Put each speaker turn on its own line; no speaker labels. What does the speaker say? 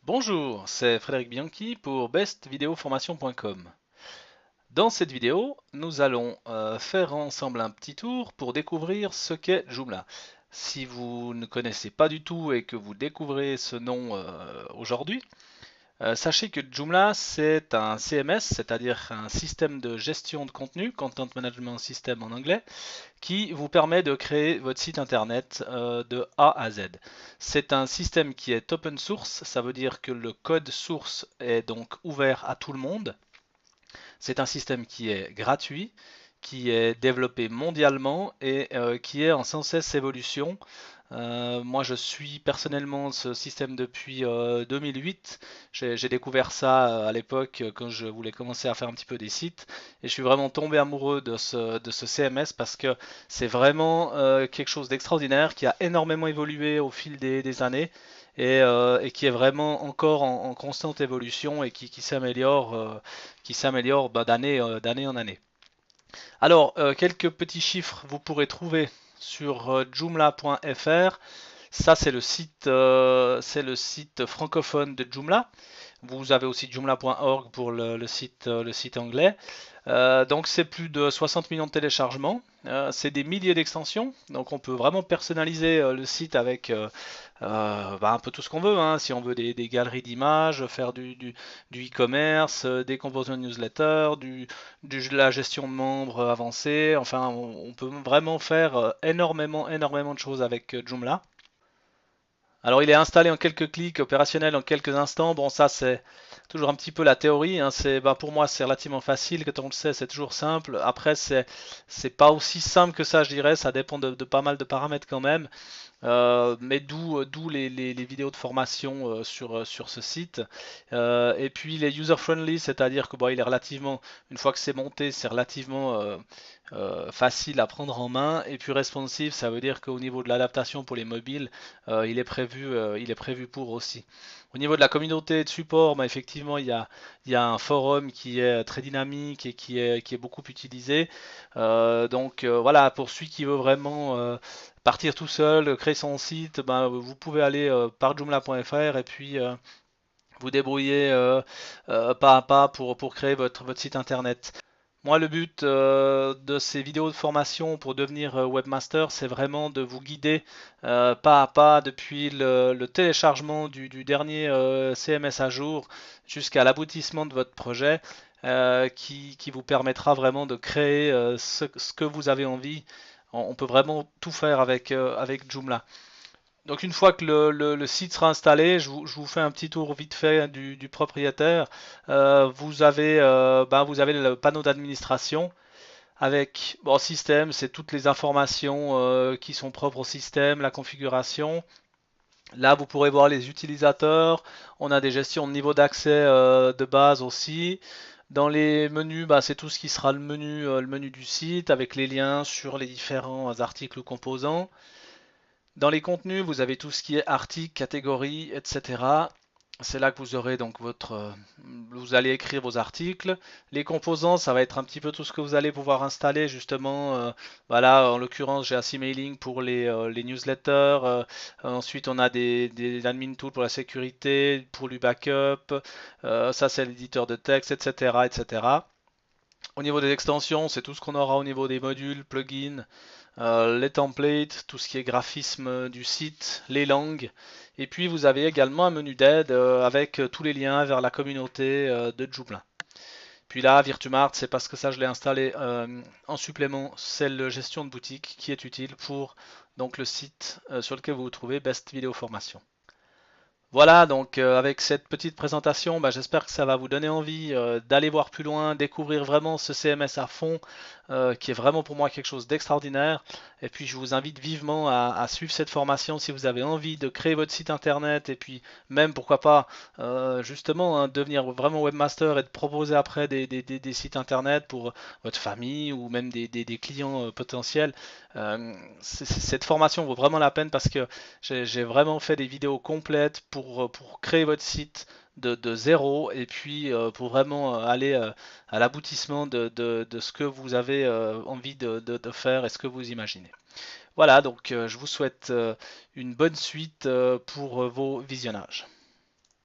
Bonjour, c'est Frédéric Bianchi pour bestvideoformation.com. Dans cette vidéo, nous allons faire ensemble un petit tour pour découvrir ce qu'est Joomla. Si vous ne connaissez pas du tout et que vous découvrez ce nom aujourd'hui, sachez que Joomla c'est un CMS, c'est-à-dire un système de gestion de contenu, Content Management System en anglais, qui vous permet de créer votre site internet de A à Z. C'est un système qui est open source, ça veut dire que le code source est donc ouvert à tout le monde. C'est un système qui est gratuit, qui est développé mondialement et qui est en sans cesse évolution. Moi, je suis personnellement ce système depuis 2008. J'ai découvert ça à l'époque quand je voulais commencer à faire un petit peu des sites. Et je suis vraiment tombé amoureux de ce CMS parce que c'est vraiment quelque chose d'extraordinaire qui a énormément évolué au fil des années et qui est vraiment encore en constante évolution et qui s'améliore d'année en année. Alors, quelques petits chiffres vous pourrez trouver sur joomla.fr. Ça, c'est le site francophone de Joomla. Vous avez aussi joomla.org pour le site anglais. Donc c'est plus de 60 millions de téléchargements. C'est des milliers d'extensions. Donc on peut vraiment personnaliser le site avec un peu tout ce qu'on veut, hein. Si on veut des galeries d'images, faire du e-commerce, des composants newsletter, la gestion de membres avancée. Enfin, on peut vraiment faire énormément de choses avec Joomla. Alors il est installé en quelques clics, opérationnel en quelques instants. Bon, ça c'est toujours un petit peu la théorie, hein. Pour moi c'est relativement facile. Quand on le sait, c'est toujours simple. Après, c'est pas aussi simple que ça, je dirais. Ça dépend de pas mal de paramètres quand même. Mais d'où les vidéos de formation sur ce site. Et puis il est user-friendly, c'est-à-dire que bon, il est relativement, une fois que c'est monté, c'est relativement facile à prendre en main. Et puis responsive, ça veut dire qu'au niveau de l'adaptation pour les mobiles, il est prévu pour aussi. Au niveau de la communauté de support, bah, effectivement, il y a un forum qui est très dynamique et qui est beaucoup utilisé. Voilà, pour celui qui veut vraiment partir tout seul, créer son site, ben, vous pouvez aller par joomla.fr et puis vous débrouiller pas à pas pour créer votre site internet. Moi, le but de ces vidéos de formation pour devenir webmaster, c'est vraiment de vous guider pas à pas depuis le téléchargement du dernier CMS à jour jusqu'à l'aboutissement de votre projet qui vous permettra vraiment de créer ce que vous avez envie. On peut vraiment tout faire avec Joomla. Donc une fois que le site sera installé, je vous fais un petit tour vite fait du propriétaire. Vous avez le panneau d'administration avec bon, système, c'est toutes les informations qui sont propres au système, la configuration. Là, vous pourrez voir les utilisateurs. On a des gestions de niveau d'accès de base aussi. Dans les menus, bah, c'est tout ce qui sera le menu du site avec les liens sur les différents articles ou composants. Dans les contenus, vous avez tout ce qui est articles, catégories, etc. C'est là que vous aurez donc vous allez écrire vos articles. Les composants, ça va être un petit peu tout ce que vous allez pouvoir installer justement. Voilà, en l'occurrence, j'ai Assi Mailing pour les newsletters. Ensuite, on a des admin tools pour la sécurité, pour du backup. Ça, c'est l'éditeur de texte, etc., etc. Au niveau des extensions, c'est tout ce qu'on aura au niveau des modules, plugins, les templates, tout ce qui est graphisme du site, les langues. Et puis vous avez également un menu d'aide avec tous les liens vers la communauté de Joomla. Puis là, Virtumart, c'est parce que ça je l'ai installé en supplément, c'est la gestion de boutique qui est utile pour donc le site sur lequel vous vous trouvez Best Vidéo Formation. Voilà, donc avec cette petite présentation, bah, j'espère que ça va vous donner envie d'aller voir plus loin, découvrir vraiment ce CMS à fond, qui est vraiment pour moi quelque chose d'extraordinaire. Et puis je vous invite vivement à suivre cette formation si vous avez envie de créer votre site internet et puis même pourquoi pas justement hein, devenir vraiment webmaster et de proposer après des sites internet pour votre famille ou même des clients potentiels. Cette formation vaut vraiment la peine parce que j'ai vraiment fait des vidéos complètes pour créer votre site de zéro et puis pour vraiment aller à l'aboutissement de ce que vous avez envie de faire et ce que vous imaginez. Voilà, donc je vous souhaite une bonne suite pour vos visionnages.